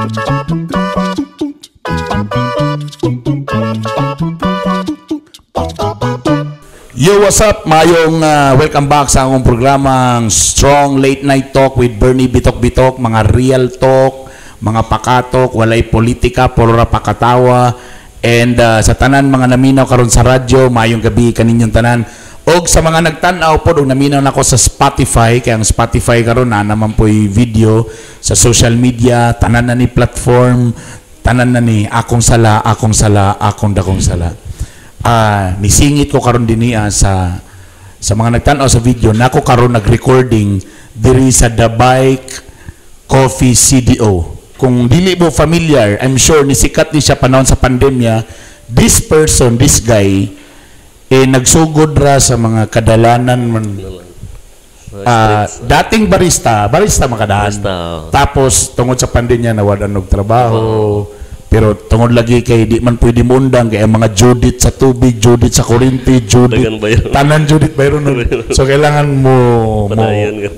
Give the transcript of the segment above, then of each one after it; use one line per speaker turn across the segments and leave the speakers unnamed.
Yo, what's up? Mayong welcome back sa akong programang Strong Late Night Talk with Bernie Bitok-Bitok. Mga real talk, mga pakatok, walay politika, puro ra pakatawa. And sa tanan mga naminaw karon sa radyo, mayong gabi kaninyong tanan. Og sa mga nagtanaw po, naminaw na ako sa Spotify. Kaya ang Spotify karon na naman po'y video sa social media, tanan na ni platform, tanan na ni akong sala, akong dakong sala. Nisingit ko karon din niya sa mga nagtanaw sa video na ako karon nag-recording diri sa The Bike Coffee CDO. Kung dili mo familiar, I'm sure nisikat ni siya panahon sa pandemya. This person, this guy, nagsugod ra sa mga kadalanan dating barista makadaan. Tapos tungod sa pandemya nawalan og trabaho. Pero tungod lagi kay di man pwede mundang kay mga Judith sa tubig, Judith sa kuryente, Judith tanan Judith bayron. So kailangan mo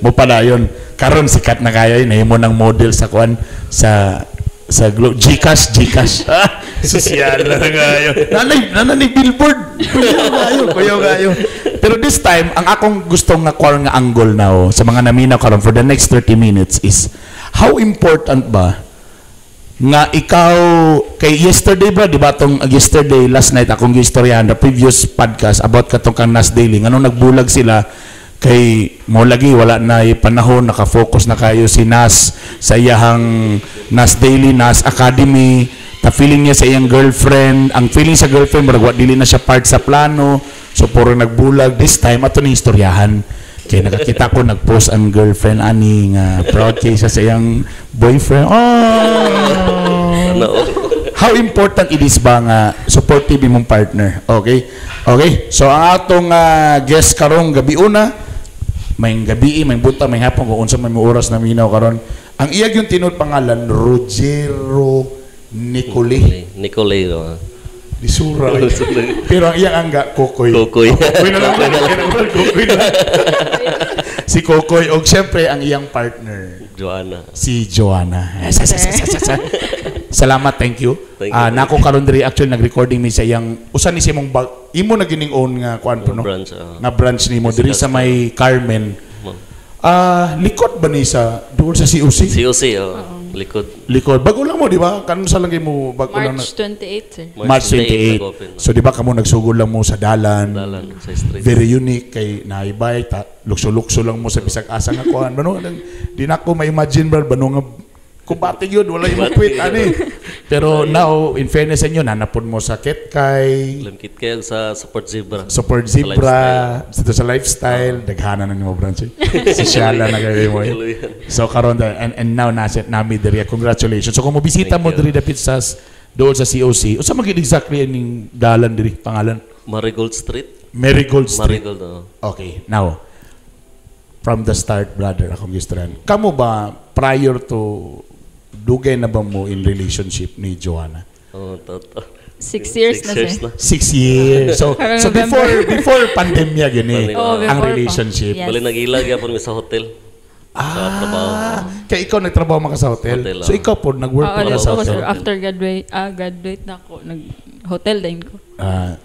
padayon. Karon sikat na kayo nahimo ng model sa kuan sa GCash. Social na kayo. Nanay billboard. Kuyaw kayo. Pero this time ang akong gustong nga kuan nga angle now sa mga naminaw karon for the next 30 minutes is how important ba nga ikaw kay yesterday ba di ba tong yesterday last night akong gistoryahan the previous podcast about katong kang Nas Daily ngano nagbulag sila kay mo lagi wala na panahon naka-focus na kayo si Nas sa iyang Nas Daily Nas Academy ta feeling niya sa iyang girlfriend ang feeling sa girlfriend murag dili na siya part sa plano so puro nagbulag this time ato ni istoryahan kaya nakakita ko nag-post ang girlfriend ani nga proud kay sa iyang boyfriend. How important it is ba nga supportive imong partner? Okay? So ang atong guest karong gabi una, may gabi, may buta, may hapon kung unsa may oras na minaw karon. Ang iyag yung tinud pangalan Rogero Nicole. Disura. Pero ang iyang angga Kokoy. Kokoy na lang. Si Kokoy og syempre ang iyang partner
Joanna.
Si Joanna. Salamat, thank you. Nako karon diri actually nag-recording mi sa iyang usa ni simong imo na gining own nga kuan po no. Nga branch nimo diri sa may Carmen. Likod ba ni sa duol sa COC?
COC likod. Bago
lang mo di ba? Kanon sa lang mo bago lang
March 28 sir.
March 28. So di ba kamo nagsugod lang mo sa dalan
sa street.
Very unique kay naibay lukso-lukso lang mo sa bisag asa nga kuan. Bano di na ko ma-imagine ba nga kumbate yun, wala yung quit, ani. Pero now, in fairness sa inyo, nanapon mo sa Ketkay.
Ketkay sa Support Zebra.
Support Zebra, dito sa lifestyle, daghana na niyo branch. Sosyala na kayo mo. So, karon and now, nasa nami diri. Congratulations. So, kung mabisita mo diri dapit sa doon sa COC, o sa magiging exactly yung dalan diri, pangalan?
Marigold Street.
Marigold Street.
Marigold,
Okay, now, from the start, brother, akong gistoran. Kamo ba, prior to dugay na ba mo in relationship ni Joanna?
6 years na sir.
6 years. So before pandemya gini ang relationship.
Yes. Bali nag-ilag yapon mi sa hotel.
Kaya ikaw nagtrabaho maka sa hotel? So ikaw po nag-work pa sa hotel?
After graduate na ako, nag-hotel din ko.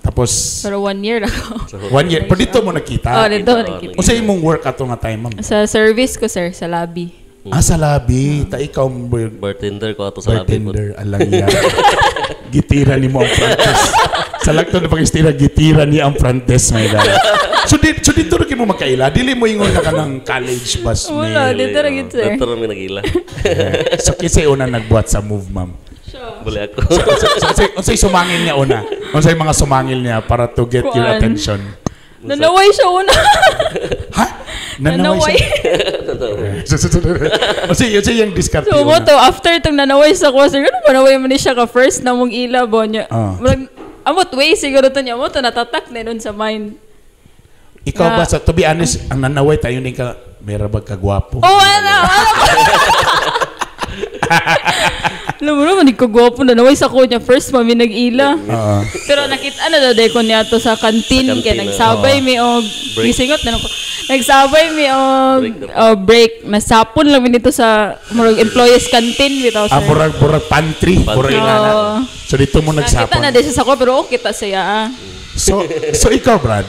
Tapos
pero 1 year ako.
1 year. Pero dito mo nakita?
Dito nakita.
O sa imong work ato nga time, ma'am?
Sa service ko sir, sa lobby.
Sa lobby. Ta ikaw
bartender ko ato sa lobby.
Bartender, alang yan. Gitira ni mo ang front desk. Sa lagto na pag-istira, gitira ni ang front desk, my God. So dito rin mo magkaila? Dili mo ingon na ka ng college bus mail?
Wala, dito rin gito sir.
Dito rin nag-ila.
So kasi una nagbuhat sa move, ma'am.
Bali ako.
Unsay sumangil niya una? Unsay mga sumangil niya para to get your attention?
Nanaway siya una.
Ha? Nanaway siya? Unsay yung discard
so mo to, after itong nanaway sa ko, sir, ano manaway mo ni siya ka first na mong ila bo niya? Amot way siguro to niya mo to natatak na nun sa mind.
Ikaw ba, to be honest, ang nanaway tayo din ka, merabag ka gwapo.
Ano? Alam mo naman, hindi ko gwapo na naway sa ko niya. First, mami nag-ila.
Oo.
Pero nakita na daw ko niya to sa kantin.
Sa kantin,
Kaya nagsabay mi og
Break.
gisingot na ko. Nagsabay mi og break. Nasapon lang mi dito sa murag employees canteen bitaw sir.
Burag pantry. Burag
Oo.
nga. So dito mo
Nakita
nagsapon.
na din siya sa ko pero okay ta siya.
So ikaw, Brad.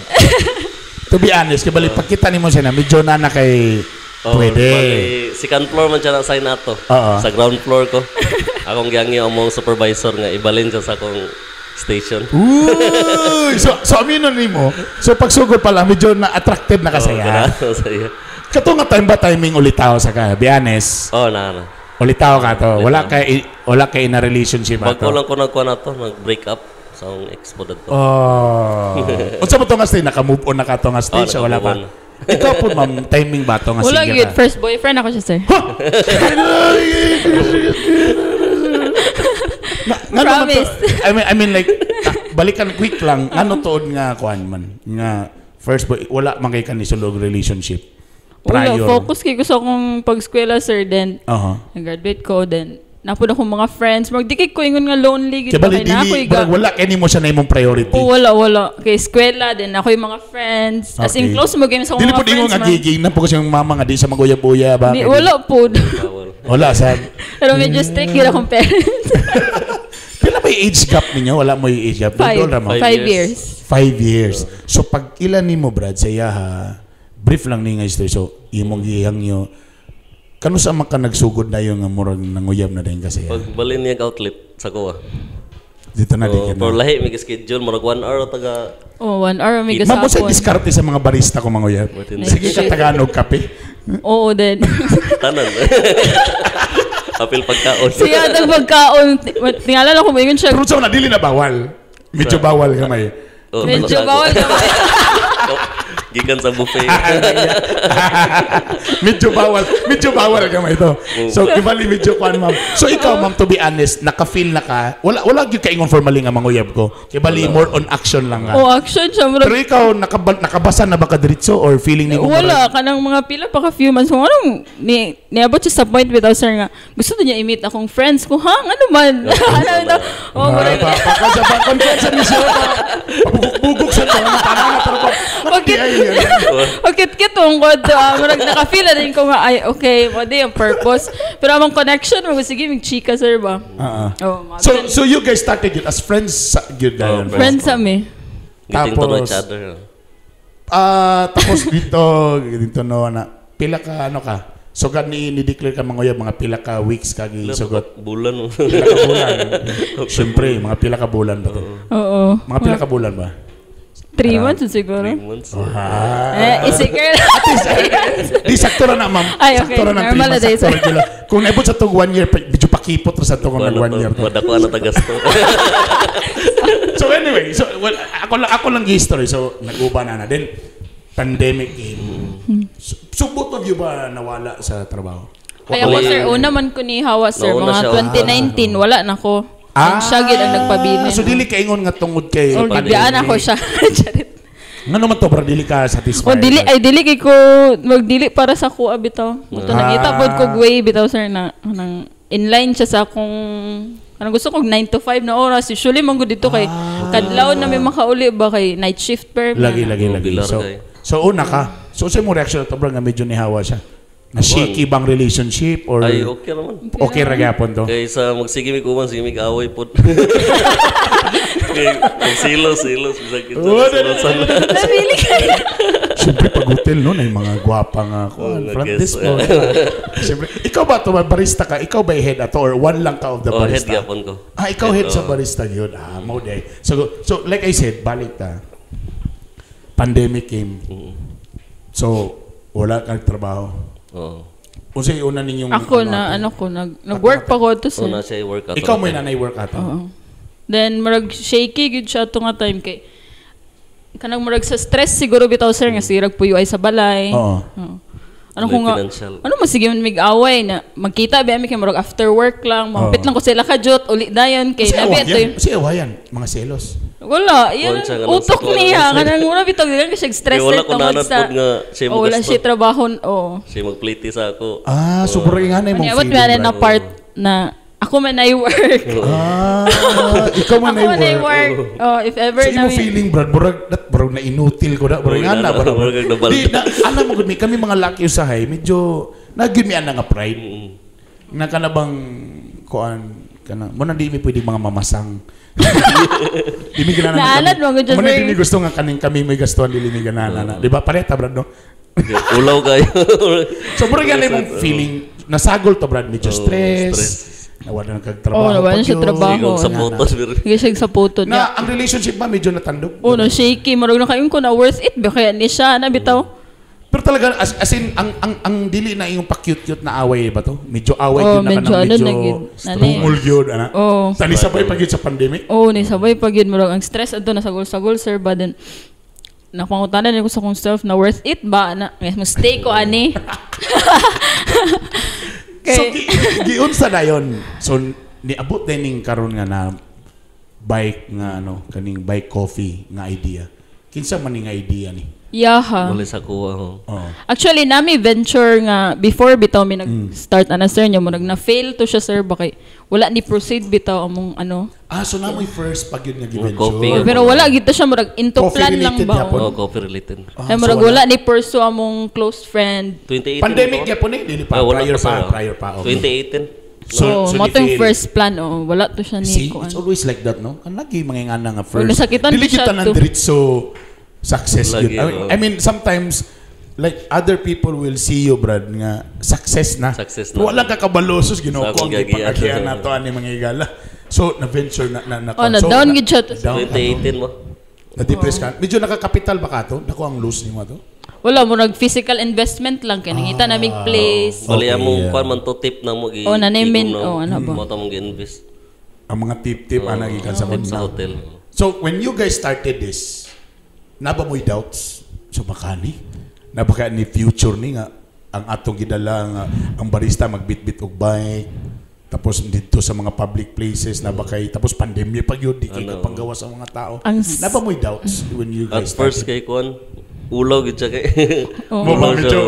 To be honest, kabali pagkita nimo siya na medyo na kay pwede.
Bali, second floor man siya na-assign nato.
Oo.
Sa ground floor ko. Akong giyangi ang mong supervisor nga ibalin siya sa akong station.
Uy! So amino nimo. So pagsugod pala medyo na attracted na kasaya.
Saya.
Kato nga time ba timing ulitaw sa ka? Be honest.
Oh, na.
Ulitaw ka to. Wala kay in a relationship ato.
Pagkulang ko nagkuha na to, nag-break up sa akong ex po dito.
Oh. Unsa mo to nga stage? Naka-move on na ka to nga stage o wala pa?
naka-move
Ikaw po, ma'am, timing ba to nga
Wala
single
good.
ka?
First boyfriend ako siya sir. Promise.
I mean like, balikan quick lang. Ano tuod nga kuan man? Nga, first boy, wala man kay kanisulog relationship.
Wala,
Prior.
focus kay gusto akong pag-eskwela sir. Then, nag-graduate ko. Then, napod akong mga friends. Magdikit ko ingon nga lonely.
Kaya bali, wala kaya mo siya na imong priority.
Wala. Kay eskwela, then ako yung mga friends. As in, close mo game sa
Dili
mga
po di mo
friends.
nga giging na po kasi yung mama nga di sa maguyab-uya ba?
Wala po.
Bawal.
Wala, sad.
Pero medyo strict yun akong parents.
Pila ba yung age gap ninyo? Wala mo yung age gap?
5 years.
5 years. So pag ilan ni mo, Brad, sa yaha, brief lang ni nga history. So, imong gihang nyo, kano sa maka nagsugod na yung murag nanguyab na din kasi?
Pag balin niya outlet sa kuha.
Dito na din.
For lahi, may schedule, marag 1 hour taga.
1 hour may
Mamo sa
gasapon.
diskarte sa mga barista kung manguyab. Sige ka Tagalog kape.
Oo, then.
Tanan. Apil pagkaon.
Siya nang pagkaon. Tingala ko mo yun siya.
Pero sa na, dili na bawal. Medyo bawal kamay.
Oh,
Medyo
tago.
bawal naman.
Gikan sa buffet.
Medyo bawal kamay ito. So, ibali medyo kuan, ma'am. So, ikaw, ma'am, to be honest, naka-feel na ka, wala gyud ka ingon formally nga manguyab ko. Ibali more on action lang ka.
Oh, action siya.
Pero ikaw, nakabasa na ba ka diretso or feeling ni mo?
Wala, kanang mga pila pa ka few months. Kung anong, niabot siya sa point without sir nga, gusto niya i-meet akong friends ko, ano man? Ano ito? Oh, marag.
Conference ni siya. Pabugok sa ito.
Pagkit-kit mong ko ito. Marag nakafeel na din ko nga, ay, okay, wadi ang purpose. Pero amang connection, sige, mag-chika, sir ba? Oh,
So you guys started it as friends?
friends kami.
Getting to know
Tapos-
each other.
Tapos dito no na pila ka ano ka? Sugad ni declare ka manguyab mga pila ka weeks ka sugot.
Bulan.
Pila ka bulan. Siyempre, mga pila ka bulan ba to?
Oo.
Mga pila ka bulan ba?
3 months siguro.
3 months.
Isigil.
Di sakto ra na, ma'am.
Ay, okay.
Sakto ra na,
Normal na days.
sakto ra gila. Kung naibot sa tong 1 year, medyo pakipot ra sa tong 1 year.
Wala ko na tagasto.
So anyway, ako lang history. So nag-uba na. Then pandemic came. So both of you ba nawala sa trabaho?
Kaya ako, sir, una man ko ni Hawa, sir.
Nauna
Mga
siya.
2019, wala na ko. And siya gid ang nagpabilin.
So dili ka ingon nga tungod kay
Or bigyan ako siya. Charit.
Nga naman to, para dili ka satisfied.
O dili kay ko magdili para sa kuha bitaw. Ito nangita pod ko way bitaw sir na nang inline siya sa akong anong gusto ko 9 to 5 na oras. Usually man gud dito kay kadlaw na may makauli ba kay night shift per.
Lagi.
Bilar
So,
kay.
so una ka. So sa mo reaction to bro nga medyo ni Hawa siya. Na shaky bang relationship or
Ay, okay naman.
okay ra gyapon to?
Kaya sa magsigimig uman, sigimig away po. Silos. Bisa kita. Silosan.
Nabili kaya.
Siyempre pag hotel no, ay mga gwapa nga ko. Front desk mo. Siyempre, ikaw ba to barista ka? Ikaw ba head ato or one lang ka of the
Head
barista?
gyapon ko.
Ikaw head sa barista yun. Mo day. So like I said, balik ta. Pandemic came. So wala kang trabaho.
Oo.
Unsay una ninyong
Ako na nag-work pa ko to sir.
Una siya workout.
Ikaw mo nanay work ato.
Oo. Then murag shaky gid siya to nga time kay kanang murag sa stress siguro bitaw sir nga sirag puyo ay sa balay.
Oo.
Ano ko nga
Financial.
ano mo sige man mig-away na magkita ba mi kay murag after work lang mahapit lang ko sila kajot uli dayon kay nabi ito
Si awayan, mga selos.
wala yan
Wala siya, ganun
utok
sa
niya
kuwan.
kanang mura bitaw gyud siya stress
Kaya wala
sir
ko nanat pod nga siya
oh, wala
magasto.
siya trabaho oh
Siya magpliti sa ako.
Sobrang nga na yung
Kanya, what na part na ako man ay work.
Ikaw man
Ako man ay
ay work.
work. Oh, if ever
So, imo
na
feeling, Brad, bro, na inutil ko na, bro, nga na, bro. Di, alam mo, gud, kami mga laki usahay, medyo, nag-give me nga pride. Na ka na bang, kuan, mo na di mi pwede mga mamasang. Di mi gananan.
Naalad mo, good
Mo na
just
di mi gusto nga kaning kami may gastuan, dili mi gananan. Di ba, pareta, Brad, no?
Ulaw kayo.
So, mura ganun mong feeling, nasagol to, Brad, medyo stress. Nawala na kagtrabaho.
nawala siya trabaho.
Sigong sa photos.
Sige siya sa photo niya.
Na, ang relationship ba, medyo natandog?
No, shaky. Marag na kayo ko na worth it. Ba kaya ni siya na bitaw?
Pero talaga, as in, ang dili na yung pa-cute-cute na away ba to? Medyo away
Oh,
yun na
medyo
ka
ano,
medyo
naging-
humul yun, ana?
Oh.
Tani sabay pag yun sa pandemic?
Oo, ni sabay pag yun. Marag ang stress ato na sagol-sagol, sir. But then, napangutanan ko sa kong self na worth it ba? Na, yes, mistake ko, ani.
So, giunsa na yun. So, niabot din yung karon nga na bike nga, kaning bike coffee nga idea. Kinsa man nga idea ni?
Yaha.
Wala sa kuha.
Oh.
Actually, nami venture nga, before bitaw mi nag-start ana sir niya mo, na-fail to siya sir, bakay wala ni proceed bitaw among ano.
So na mo first pag yun nga
Coffee.
gi-venture.
Pero wala gito siya murag into
Coffee
plan lang
related
ba?
yapon.
Oh, coffee related.
Ay murag wala ni pursue among close friend.
2018.
Pandemic
ito?
yapon Dili pa.
Wala
Prior pa. Okay.
2018.
So, mo to yung
ni-fail.
first plan wala to siya
See,
ni ko.
it's always like that, no? Ang lagi mga nga nga first.
nasakitan
Dili
siya
kita
to.
ng diretso success
Lagi,
yun. I mean, sometimes, like, other people will see you, Brad, nga success na.
Success
Pero
na.
walang kakabalosos,
Sa
ginoo ko
akong
ang
gagian.
ipag-agian na to, ani mga igala. So, na-venture na
na-down gid siya to.
2018 mo.
Na-depress ka. Medyo nakakapital ba ka to? Dako ang lose ni mo to?
Wala mo nag physical investment lang kay nangita na big place.
Bali
Okay,
among
yeah.
kwan man to tip na mo gi.
Oh, nanimin. Oh, ano ba?
Mo ta mong gi-invest.
Ang mga tip-tip, ana, gikan sa
Tip
mga.
sa hotel.
So, when you guys started this, naba mo'y doubts? So, makani? Nabaka ni future ni nga, ang atong gidala nga, ang barista magbit-bit og bike, tapos dito sa mga public places, nabakay, tapos pandemya pag yun, di kayo panggawa sa mga tao. Naba mo'y doubts when you
At
guys
first
started?
kay kwan, ulaw gid siya kay.
Mo ba medyo,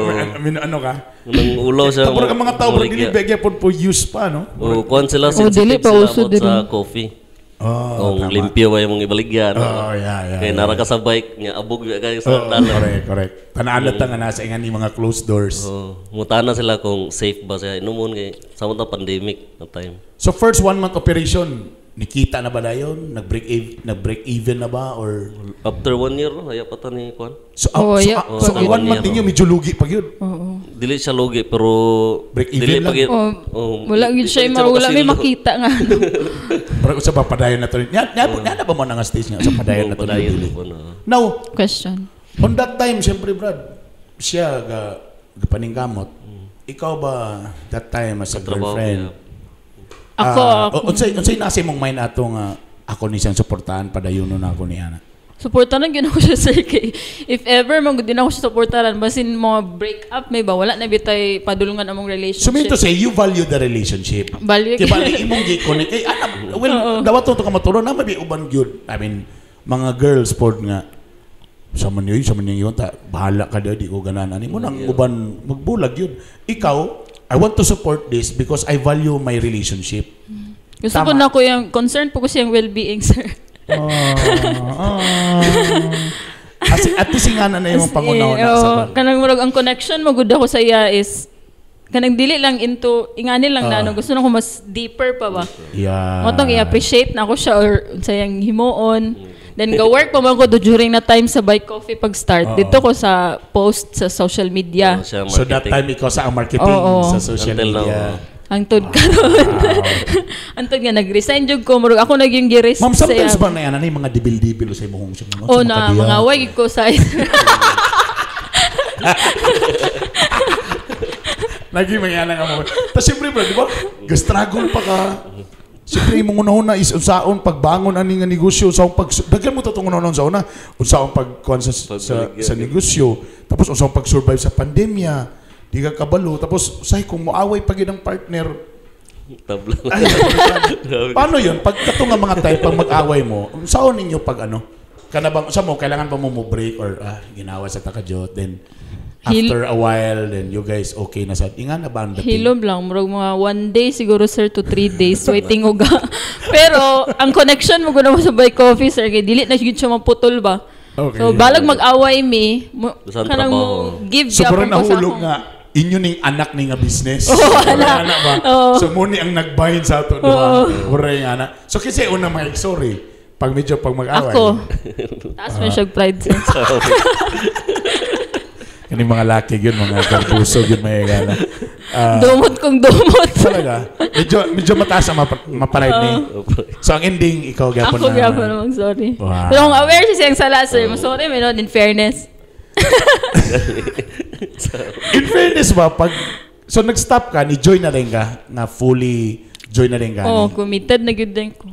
ano ka?
Nang ulaw siya.
Tapos ang mga tao, bro,
baligya.
dinibigyan po use pa, no?
O kwan sila
dili
sensitive
pa
sila
uso
about
diri.
sa coffee.
Oh,
Kung limpyo ba yung mga ibaligyan.
yeah.
Kaya nara ka sa bike, nga abog kayo sa dalan.
Correct. Tanaalat nga nasa ingan ni mga closed doors.
Mutana sila kung safe ba siya. Inumon kay sa mga pandemic na time.
So first 1 month operation, nikita na ba na yun? Nag-break even na ba? Or
After 1 year, haya pa ta ni kwan.
so,
yeah.
so 1 month ninyo medyo lugi pag yun.
Dili siya logi pero
Break
dili
even
pa
lang.
gyud.
Wala gid siya wala may makita nga.
Pero sa padayon na to. Nya ba mo na nga stage nga sa padayon na to?
Padayon
Dili.
ko na.
Now,
Question.
on that time, siyempre Brad, siya paningkamot. Ikaw ba that time as a
Trabaho
girlfriend?
niya.
Ako.
Unsay nasa imong mind ato nga ako ni siyang suportahan padayon na ako ni Ana.
Suportahan gyud ako siya sir kay if ever man gud din ako siya suportahan basin mo break up may ba wala na bitay padulungan among relationship.
So mean to say, you value the relationship.
Value-
Kaya bali imong gi-connect. Kay ana, well, dawat to ka maturo na mabi uban gyud. I mean, mga girls pod nga sa man yun ta bahala ka di ko ganan ani mo nang uban magbulag yun. Ikaw, I want to support this because I value my relationship.
Gusto
Tama.
ko na ko yung concern po ko siyang well-being sir.
At least nga na yung pangunaw na sa pan.
Kanang murag ang connection mo gud ako sa iya is kanang dili lang into ingani lang na ano gusto na ko mas deeper pa ba.
Yeah.
Mo tong i-appreciate na ako siya or sayang himuon. Then go work pa man ko during na time sa Bike Coffee pag start. Dito ko sa post sa social media.
Siya
So that
marketing.
time ikaw sa ang marketing
Oo.
sa social
Until now,
media.
Hangtod karon. Hangtod nga nag-resign jud ko murag ako naging giris.
Ma'am, sometimes ba na yan, ano yung mga dibil-dibil sa imong siya?
Oh na mga way ko sa
Lagi may yan nga mo. Tapos siyempre bro, di ba? Gastragol pa ka. Siyempre yung una-una is unsaon pagbangon ani nga negosyo, unsaon pag daghan mo to tong una sa una, unsaon pagkuan sa negosyo, tapos unsaon pag-survive sa pandemya, di ka kabalo, tapos say kung moaway pag yun ang partner,
Tabla.
paano yun? Pag kato nga mga time, pag mag-away mo, unsaon ninyo pag ano? Kana bang, sa mo, kailangan ba mo break or ginawa sa takajot, then after a while, then you guys okay na sa ingan na ba ang dating?
Hilom lang, murag mga 1 day siguro sir to 3 days waiting uga. Pero ang connection mo guna mo sa Buy Coffee sir kay dili na gyud siya maputol ba.
Okay.
So balag mag-away mi,
Saan
kanang
trabaho?
mo give
So parang
gyapon ko sa
nahulog
akong-
nga inyo ning anak ni nga business.
ana.
Anak ba? So mo ni ang nagbahin sa ato, di ba? Uray nga na. So kasi una Mike, sorry. Pag mag-away.
Ako. Taas man siya pride sir.
Kani mga laki yun, mga garbuso yun may gana.
Dumot kong dumot.
Talaga. Medyo mataas ang maparide ni. So ang ending, ikaw gyapon
Ako gyapon namang sorry.
Wow.
Pero kung aware siya siyang sala sir, sorry may in fairness.
In fairness ba, pag so nag-stop ka, ni-join na rin ka, na fully join na rin ka.
Oh, committed na gyud din ko.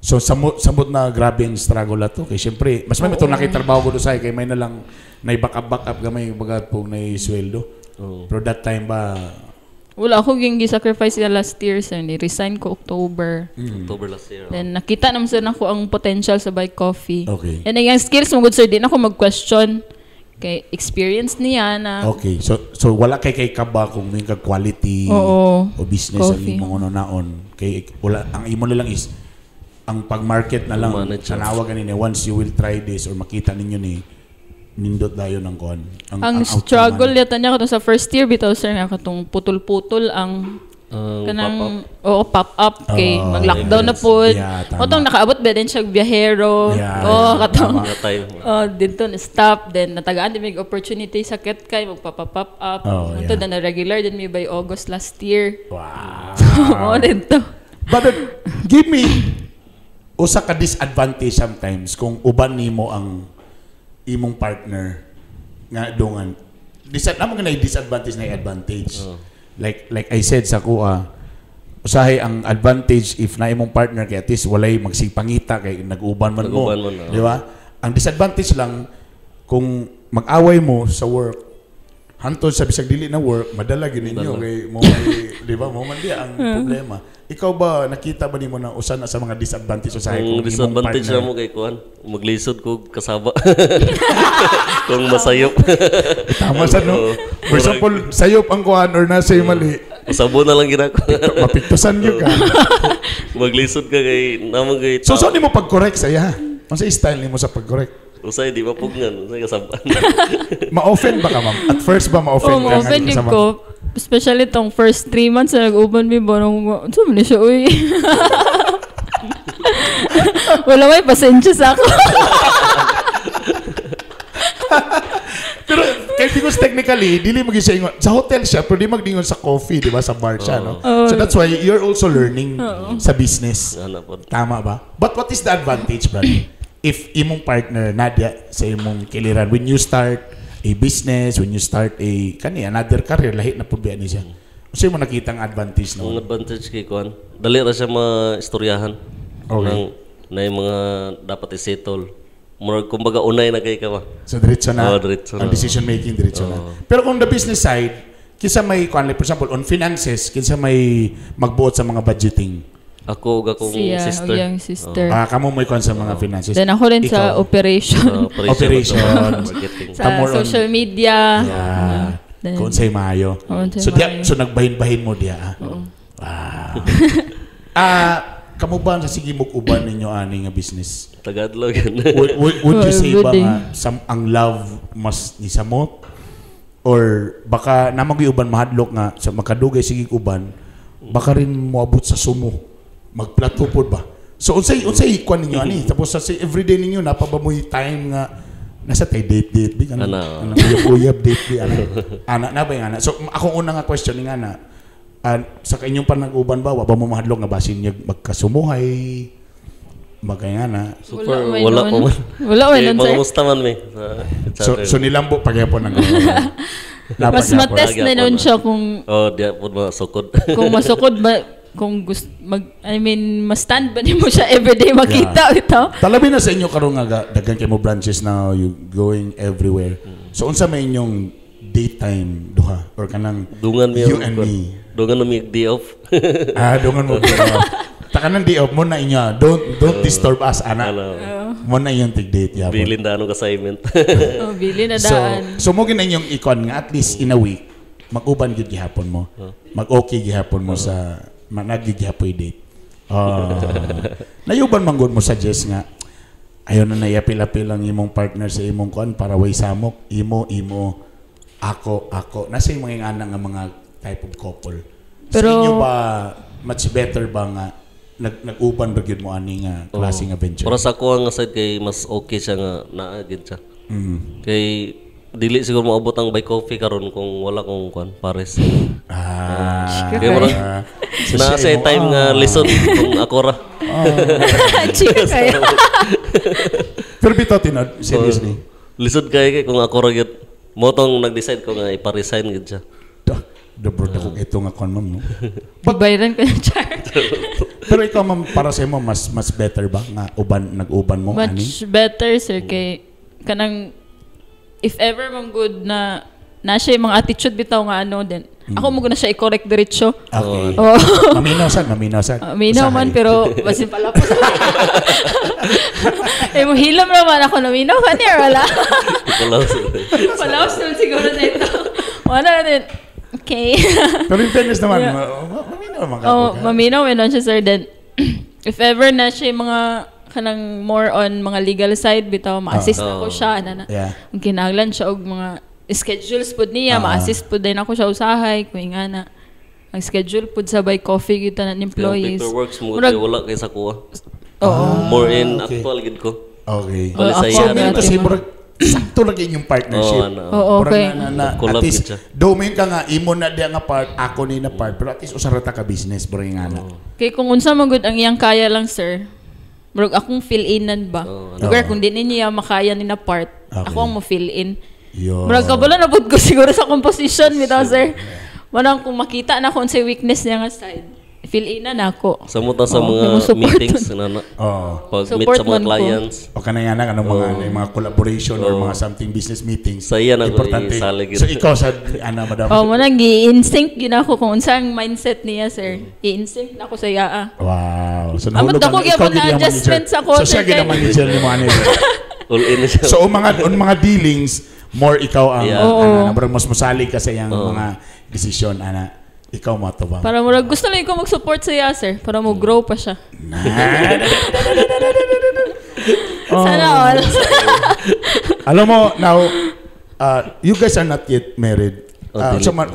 So samot na grabe ang struggle na to. Kaya syempre, mas may itong nakitrabaho ko doon sa'yo, kaya may na lang back up gamay bagat po na sweldo. Pero that time ba,
Wala ako yung gi-sacrifice ka last year sir. Ni-resign ko October.
October last year.
Then nakita naman sir ako ang potential sa Buy Coffee.
Okay.
And yung skills mo good sir, di na ako mag-question. Kay experience niya na.
okay. So wala kay kaba kung may quality
Oo.
o business ang
Coffee.
imong naon. Kay wala, ang imo na lang is ang pag-market na lang,
Manage.
tanawa ganini, once you will try this or makita ninyo ni nindot dayon ng kuan.
Ang
outcome
struggle
ano.
yata niya katong sa first year bitaw sir nga katong putol-putol ang kanang pop-up kay
Oo,
mag-lockdown na
yes.
po.
Yeah, tama.
Otong nakaabot ba din siya biyahero.
Yeah,
katong
tama.
Mga time.
dito na stop then natagaan din may opportunity sa kay magpapa-pop up.
Oh,
Ito
yeah.
na regular din may by August last year.
Wow.
Oo din to.
But give me usa ka disadvantage sometimes kung uban nimo ang imong partner nga dungan. Namo nga disadvantage na advantage. Like I said sa kuha, usahay ang advantage if na imong partner kay at least walay magsipangita kay nag-uban man mo.
Nag-uban man,
Di ba? Ang disadvantage lang kung mag-away mo sa work, hantod sa bisag dili na work, madala gyud ninyo kay mo may, di ba? Mo man di ang problema. Ikaw ba nakita ba nimo na usa na sa mga disadvantage usahay
Ang
kung imong
disadvantage
partner?
na mo kay Kuan, maglisod ko kasaba. Kung masayop.
Tama sa no. For example, sayop ang kuhan or nasa mali,
Masabo na lang ginako.
mapiktusan gyud ka.
Maglisod ka kay namang kay
So saan nimo pag-correct saya? Ano sa style nimo sa pag-correct?
Usay di mapugnan, usay kasaba.
Ma-offend ba ka, ma'am? At first ba ma-offend ka?
ma-offend
nga
din
kasama?
ko. Especially tong first 3 months na nag-uban mi barong so man siya uy. Wala may pasensya sa ako.
Pero kay because technically, dili magi siya ingon. Sa hotel siya, pero di magdingon sa coffee, di ba? Sa bar siya, no? So that's why you're also learning sa business.
Ana po.
Tama ba? But what is the advantage, brad? If imong partner, Nadia, sa imong kiliran, when you start a business, when you start another career, lahi na po biya ni siya. Kasi mo nakita ang advantage
Ang
no?
advantage kay Kuan, dali ra siya maistoryahan.
Okay.
Na yung mga dapat i-settle. Murag kumbaga unay na kay ka ba.
So diretso na.
Oo, diretso
ang
na.
decision making diretso na. Pero kung the business side, kinsa may for example, on finances, kinsa may magbuot sa mga budgeting.
Ako ug akong
Siya,
sister.
yung sister.
Kamo mo ikon sa mga finances.
Then ako rin sa
Ikaw?
operation.
Operation.
Marketing.
sa
more on-
social media.
Yeah.
Then-
Kung sa'y maayo.
Kung
So,
sa'y maayo.
so nagbahin-bahin mo diya. Wow. Kamo ba sa sige mo uban ninyo ani nga business?
Tagadlog yun.
Would you say ba
Would
nga ang love mas ni samot? Or baka namang uban mahadlok nga sa makadugay sige uban, baka rin moabot sa sumo. Magplato pod ba? So unsay kwan ninyo ani? Tapos sa everyday ninyo napabamoy time nga nasa tay date bi kana.
Ano?
Uyab date bi ana na ba yung ana? So akong una nga question nga na sa kanyong panag-uban ba wa ba mo mahadlok nga basin niya magkasumuhay magkaya na.
Super,
may
wala
nun.
pa man.
Wala may
Eh,
nun,
mga
sir.
mustaman may.
So nilambo pagyapon ng
Mas matest na nun siya kung
Di po masukod.
kung masukod ba kung gusto mas stand ba mo siya everyday makita ito.
Talabi na sa inyo karon nga daghan kay mo branches now, you going everywhere. So unsa may inyong daytime duha or kanang
Dungan mi
you and me?
Dungan mi day off.
Dungan mo. Taka nang di off mo na inyo. Don't disturb us ana.
Ano.
Mo na yung tig-date yapon.
Bilin na anong assignment.
Bili na daan.
So mo gina yung ikon nga at least in a week mag-uban gyud gihapon mo. Mag-okay gihapon mo sa naggigihapoy date. Nayuban man gud mo suggest nga ayon na nayapil-apil ang imong partner sa imong kuan para way samok imo ako nasa imong ingana nga mga type of couple. Pero sa inyo ba much better ba nga nag-uban ra gyud mo ani nga klaseng adventure?
Para sa ako nga side kay mas okay siya nga naa gid siya. Kay dili siguro maabot ang by coffee karon kung wala kong kuan pares. Kaya mo na sa time nga listen kung ako ra.
Chika kayo.
Pero bito tinod, seriously.
Listen kay kung ako ra gyud mo tong nag-decide ko nga ipa-resign gid siya.
Dobro na kung ito nga kon ma'am no.
Babayaran ko yung char.
Pero ikaw ma'am para sa imo mas better ba nga nag-uban mo ani?
Much better sir kay kanang if ever mong good na siya yung mga attitude bitaw nga ano din. Ako mo na siya i-correct diretso.
Okay. Maminaw sad.
Maminaw man pero basin pala po. Mo hilam naman ako naminaw ka niya wala. Palaos naman siguro na ito. Wala din. Okay.
Pero in fairness naman, maminaw man ka.
Maminaw menon siya sir then if ever na siya yung mga kanang more on mga legal side bitaw ma-assist ako siya ang kinahanglan siya og mga schedules pud niya ma-assist pud din ako siya usahay kung nga na ang schedule pud sabay coffee gyud tanan employees
works mo kay wala kay sa kuha more in actual gid ko
sakto lagi yung partnership
okay
at least do mo ka nga imo na dia nga part ako ni na part pero at least usarata ka business bro nga na
kay kung unsa man gud ang iyang kaya lang sir bro, akong fill-inan ba? Lugar, kung di niya makaya ni na part, ako ang mo-fill-in. Bro, kabala na po ko siguro sa composition, bitaw, sir. Manang kung makita na kung sa weakness niya nga side, fill-inan ako.
Sa mga meetings, pag meet sa mga clients.
O kanaya na, mga collaboration or mga something business meetings.
Sa iya na ko
isalig. So, ikaw sa, madam?
Manang i-insync yun ako kung unsang mindset niya, sir. I-insync na ako sa iya.
Wow. So,
nahulog ako na adjustment sa ko.
So, siya ginamanager ni mga nila.
All in siya.
So, mga dealings, more ikaw ang, mas masalig ka sa iyang mga desisyon, ikaw mo ito ba?
Para gusto lang ko mag-support sa iya, sir. Para mo grow pa siya. Sana all.
Alam mo, now, you guys are not yet married.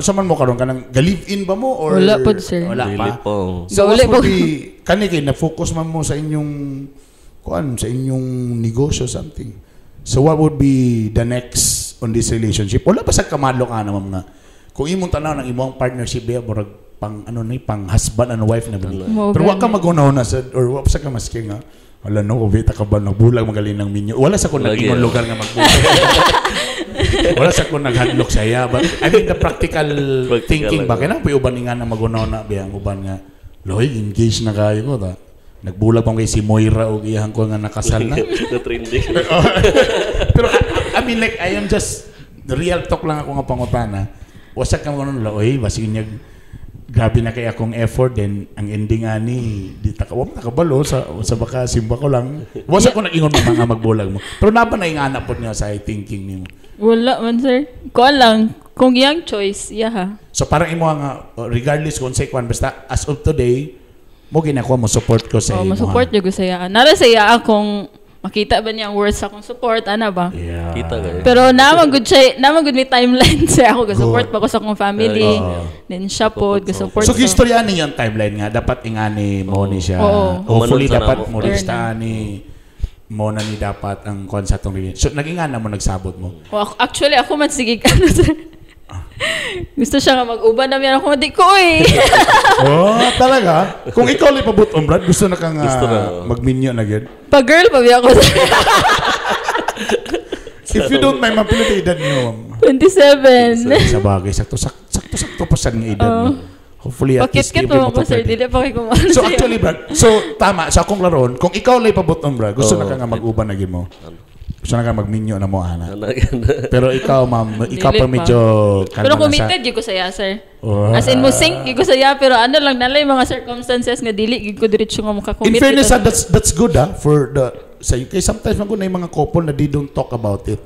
Saman mo karon kanang ga-live-in ba mo? Or
wala po, sir.
Wala pa?
So,
what would be, kanigay, na-focus man mo sa inyong, sa inyong negosyo, something. So, what would be the next on this relationship? Wala ba sa kamalo ka naman nga? Kung imong tanaw ng imong partnership ba murag pang pang husband and wife na ba pero wa ka magunaw na sa or wa sa ka maski nga wala no obita ka ba nagbulag magaling ng minyo wala sa kun nag-ingon lugar nga magbulag wala sa kun naghadlok sa iya but I mean the practical thinking ba kaya pa uban nga na magunaw na biyang uban nga loy engage na kayo ko ta nagbulag pa kay si Moira o iyang ko nga nakasal na
trending
pero I mean like I am just the real talk lang ako nga pangutana wasak ka mo nun oy basig niya grabe na kay akong effort then ang ending ani di takawam nakabalo sa baka simba ko lang wasak ko nag-ingon mga magbulag mo pero napa na ingana pod niya sa thinking nimo
wala man sir ko lang kung iyang choice ha
so parang imo nga regardless kung say kwan basta as of today mo ginakuha mo support ko sa imo
mo support jud ko sa iya nara sa iya akong makita ba niya ang worth sa akong support ba
yeah.
Kita ka
pero naman good may timeline siya ako support pa ko sa akong family then siya po support
so istorya ni yung timeline nga dapat ingani mo ni siya hopefully dapat mo lista ni mo na ni dapat ang kwan sa tong so nagingana mo nagsabot mo
actually ako man sige gusto siya nga mag-uban na miyan ako di ko
talaga kung ikaw li pabut Brad gusto na kang magminyo na gid
pa girl pa biya ko
if you don't mind mapila edad niyo
27
sa bagay sakto pa sa nga edad mo hopefully at least
pakit mo ko sir dili pa kay kumain
so actually Brad so tama sa akong laron kung ikaw li pabut Brad gusto na kang mag-uban na gid mo gusto na ka magminyo na mo, ana. Pero ikaw, ma'am, ikaw pa medyo...
Pero committed, di ko saya, sir. As in, mo sync, di ko saya, pero lang nalay mga circumstances nga dili, di ko diretso nga makakommit.
In fairness, that's good, for the kay sometimes man ko na yung mga couple na they don't talk about it.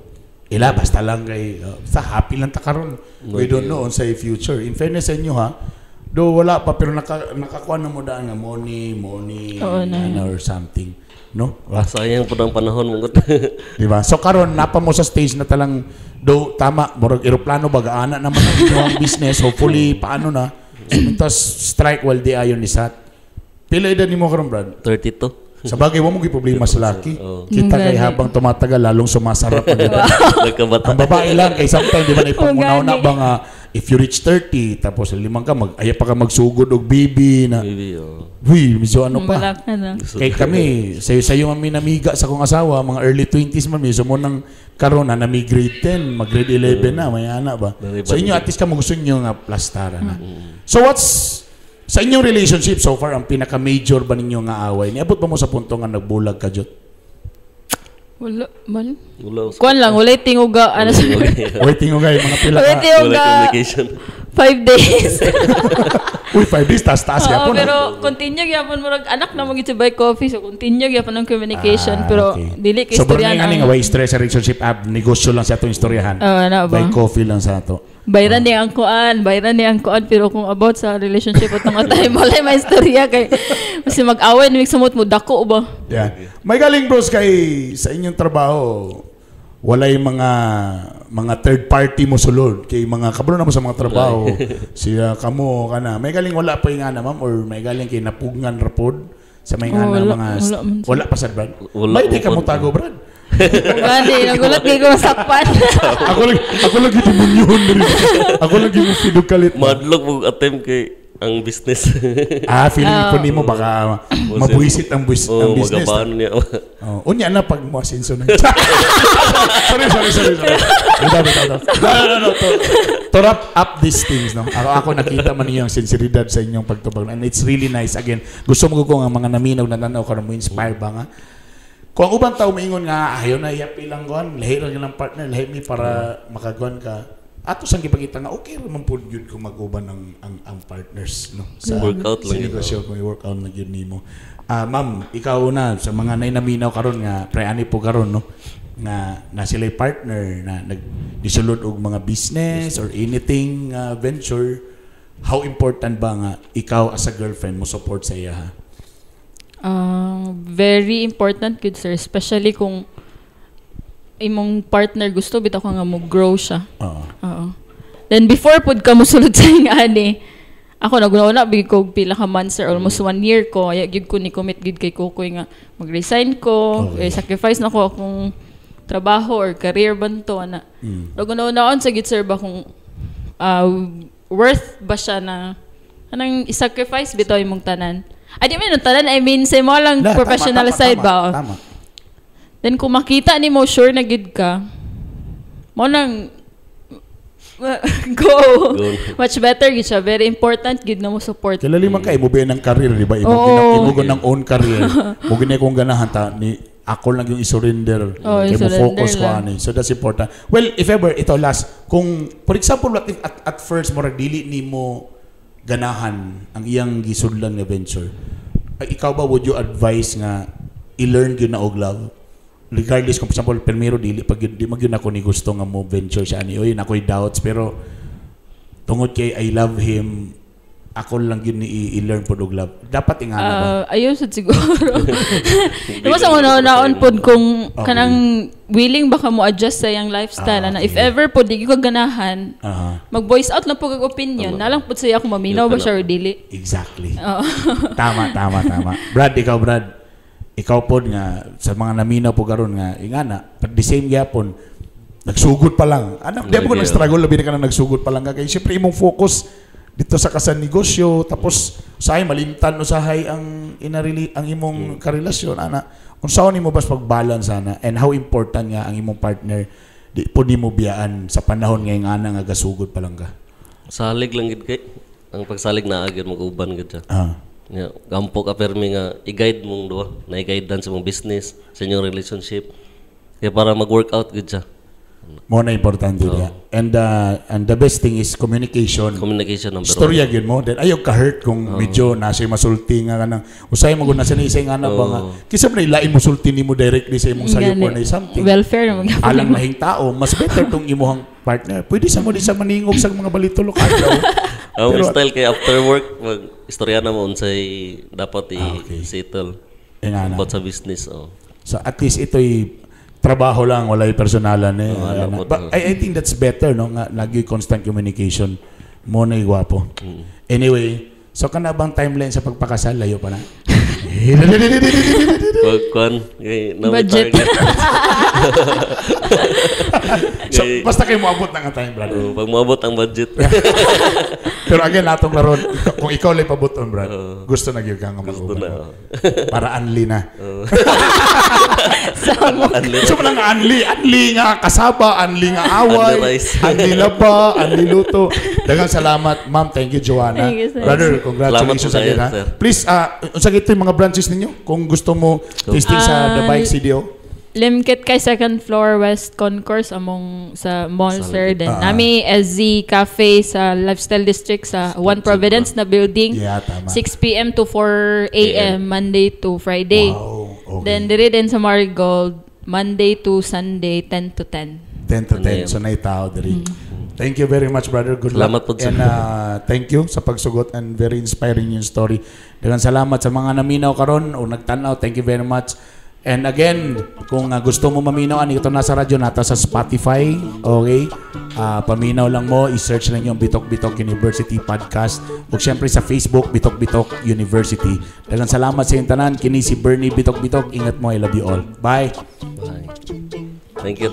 Ila basta lang kay sa happy lang ta karon. We don't know on sa future. In fairness sa inyo ha, do wala pa pero nakakuha na mo daan nga money or something, no?
Sayang po ng panahon mo.
Di ba? So karon napa mo sa stage na talang do tama murag eroplano baga-ana naman ang inyong business. Hopefully paano na sumintas strike while di ayon ni Sat. Pila edad nimo karon, Brad?
32.
Sa bagay mo mong problema sa laki. Kita kay habang tumatagal lalong sumasarap ang edad. Ang babae lang kay sometimes di ba ipangunaw-na ba nga if you reach 30 tapos limang ka aya pa ka magsugod og baby na. Uy, medyo ano pa. Kay kami sayo man minamiga sa kong asawa mga early 20s man medyo mo nang karon na mi grade 10, mag grade 11 na may ana ba. So inyo at least ka mo gusto nyo nga plastara na. So what's sa inyong relationship so far, ang pinaka-major ba ninyo nga away? Niabot ba mo sa punto nga nagbulag ka, Jot?
Wala, man. Kuan lang, wala tinguga. Ano sa
wala tinguga, yung mga pila ka.
Wala tinguga. 5 days.
Uy, 5 days, taas-taas yapon.
Pero continue yapon mo, anak na mag-ito buy coffee, so continue yapon ng communication. Pero dili ka istoryahan.
So, nga way stress sa relationship app, negosyo lang sa itong istoryahan. Buy coffee lang sa ito.
Bayran ni ang kuan, pero kung about sa relationship at nga tayo, malay may istorya kay kasi mag-away ni sumot mo dako ba?
Yeah. May galing bros kay sa inyong trabaho. Walay mga third party mo sulod kay mga kabalo na mo sa mga trabaho. Siya kamo kana. May galing wala pa yung ana ma'am or may galing kay napugngan rapod sa may ana mga wala pa sa Brad. May di ka mo tago Brad.
Gani, nagulat kay ko masakpan.
Ako lagi tumunyon diri. Ako lagi mo fidog kalit.
Madlog mo attempt kay ang business.
Feeling ko nimo baka mabuhisit ang business.
Magabahan niya.
Unya na pag mo asenso na. Sorry. No. To wrap up these things, no. Ako nakita man niyo ang sinseridad sa inyong pagtubag and it's really nice. Again, gusto mo ko nga mga naminaw na nanaw karon mo inspire ba nga. Kung ang ubang tao maingon nga ayaw na iyapi lang kuan, lahi ra ng partner, lahi mi para makaguan ka. Ato sang gipakita nga okay ra man pud gyud kung mag-uban ang partners no.
Sa workout lang
negosyo kung workout na gyud nimo. Ma'am, ikaw na sa mga naminaw karon nga pre-ani po karon no nga na sila'y partner na nagdisulod og mga business or anything venture. How important ba nga ikaw as a girlfriend mo support sa iya ha?
Very important good sir, especially kung imong partner gusto bitaw ka nga mo grow siya. Then before pud ka mo sulod sa ani, ako naguna big ko pila ka months or almost 1 year ko, ay gid ko ni commit gid kay Kukoy nga mag-resign ko, sacrifice na ko akong trabaho or career banto ana. Naguna-unaon sa gid sir ba kung worth ba siya na anang i-sacrifice bitaw imong tanan. Ay, di man tanan, I mean, say mo lang professional side ba?
Tama.
Then, kung makita ni mo, sure na gid ka, mo nang go. Much better gid siya. Very important gid na mo support.
Kilali man kay mo ba ng career, di ba? Imugon ng own career. Mo gini kong ganahan ta ni ako lang yung i-surrender. Kaya mo focus ko ani. So that's important. Well, if ever ito last, kung for example, what if at first mo dili nimo ganahan ang iyang gisudlan nga venture, ikaw ba would you advise nga i-learn gyud na og love regardless kung for example primero dili pag di magyud ako ni gusto nga mo venture siya ani oy nakoy doubts pero tungod kay I love him ako lang yun ni i-learn po og love dapat ingana ba
ayun sad siguro diba sa una-unaon pod kung kanang willing baka mo adjust sa yang lifestyle na if ever po di ko ganahan mag-voice out lang po kag opinion na lang po sa ako maminaw ba siya or dili
exactly tama Brad ikaw po nga sa mga naminaw po karon nga ingana but the same gyapon nagsugod pa lang di ba ko nag-struggle labi ka na nagsugod pa lang kay syempre imong focus dito sa kasan negosyo tapos usahay malimtan usahay ang ang imong karelasyon ana unsaon nimo bas pag-balance ana and how important nga ang imong partner di po nimo biyaan sa panahon nga ana nga gasugod pa lang ka
salig lang gid kay ang pagsalig na agad mag-uban gid siya gampo ka permi nga i-guide mong duha na i-guide dan sa mong business sa inyong relationship kaya para mag-work out gid siya
Mo na importante niya. And the best thing is communication.
Communication number 1.
Storya gyud mo. Then ayaw ka hurt kung medyo nasa masulti nga kanang usay mo gud nasa ni isay nga na ba nga. Kisa man ilain mo sulti nimo directly sa imong sayop or na something.
Welfare naman.
Alang lahing tao, mas better tong imuhang partner. Pwede sa mo di sa maningog sa mga balitulok adlaw.
Ang style kay after work, istorya na mo unsay dapat i-settle. About sa business.
So at least ito'y trabaho lang, walay personalan eh. But I think that's better, no? Nga, lagi constant communication. Mo na gwapo. Anyway, so ka na bang timeline sa pagpakasal? Layo pa na?
Pagkuhan.
Budget.
So, basta kayo moabot na nga time, brother.
Pag moabot ang budget.
Pero again, natong laron, kung ikaw lang pabuton, brad, gusto na gyud ka nga mag-uban. Para anli na. So, lang anli nga kasaba, anli nga away, anli laba, anli luto. Daghang salamat, ma'am. Thank you, Joanna.
Thank you, sir.
Brother, congratulations again, ha. Please, unsa gito yung mga branches ninyo? Kung gusto mo tasting sa The Bike CDO.
Limkit kay second floor West Concourse among sa mall sir. Then nami SZ Cafe sa Lifestyle District sa One Providence na building.
Yeah, tama.
6 p.m. to 4 a.m. Monday to Friday.
Wow, okay.
Then diri din sa Marigold Monday to Sunday 10 to 10.
10 to 10. So naitaw diri. Thank you very much, brother. Good
salamat
luck. And thank you sa pagsugot and very inspiring yung story. Daghang salamat sa mga naminaw karon o nagtanaw. Thank you very much. And again, kung gusto mo maminaw, ito nasa radyo nata sa Spotify. Okay? Paminaw lang mo, i-search lang yung Bitok Bitok University Podcast. O siyempre sa Facebook, Bitok Bitok University. Daghang salamat sa intanan. Kini si Bernie Bitok Bitok. Ingat mo. I love you all. Bye.
Bye. Thank you.